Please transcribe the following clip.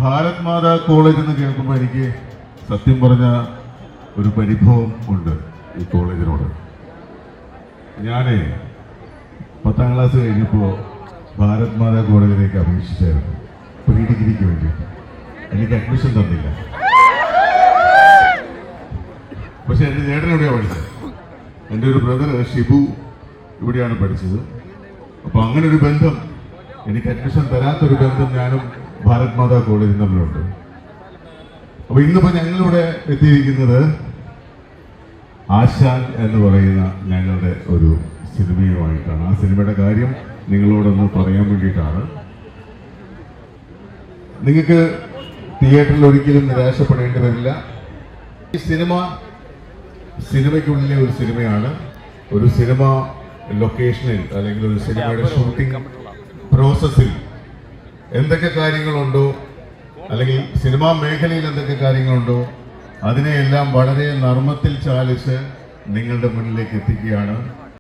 Bharat Mata college എന്ന് കേൾക്കുമ്പോൾ എനിക്ക് സത്യം പറഞ്ഞ ഒരു പരിഭവം ഉണ്ട് ഈ കോളേജിനോട്. ഞാൻ 10ാം ക്ലാസ് കഴിഞ്ഞപ്പോൾ ഭാരത് മാതാ കോളേജിലേക്ക് അപേക്ഷിച്ചായിരുന്നു പ്രീ ഡിഗ്രിക്ക് വേണ്ടി. എനിക്ക് അഡ്മിഷൻ തന്നില്ല. പക്ഷെ എൻ്റെ ചേട്ടൻ എവിടെയാണ് പഠിച്ചത്? എൻ്റെ ഒരു ബ്രദർ ഷിബു ഇവിടെയാണ് പഠിച്ചത്. അപ്പോൾ അങ്ങനെ ഒരു ബന്ധം, എനിക്ക് അഡ്മിഷൻ തരാത്തൊരു ബന്ധം ഞാനും ഭാരത് മാതാ കോളേജിൽ തമ്മിലുണ്ട്. അപ്പോൾ ഇന്നിപ്പോൾ ഞങ്ങളിവിടെ എത്തിയിരിക്കുന്നത് ആശാൻ എന്ന് പറയുന്ന ഞങ്ങളുടെ ഒരു സിനിമയുമായിട്ടാണ്. ആ സിനിമയുടെ കാര്യം നിങ്ങളോടൊന്ന് പറയാൻ വേണ്ടിയിട്ടാണ്. നിങ്ങൾക്ക് തിയേറ്ററിൽ ഒരിക്കലും നിരാശപ്പെടേണ്ടി വരില്ല. ഈ സിനിമയ്ക്കുള്ളിലെ ഒരു സിനിമയാണ്. ഒരു സിനിമ ലൊക്കേഷനിൽ അല്ലെങ്കിൽ ഒരു സിനിമയുടെ ഷൂട്ടിംഗ് പ്രോസസ്സിൽ എന്തൊക്കെ കാര്യങ്ങളുണ്ടോ, അല്ലെങ്കിൽ സിനിമാ മേഖലയിൽ എന്തൊക്കെ കാര്യങ്ങളുണ്ടോ, അതിനെയെല്ലാം വളരെ നർമ്മത്തിൽ ചാലിച്ച് നിങ്ങളുടെ മുന്നിലേക്ക് എത്തിക്കുകയാണ്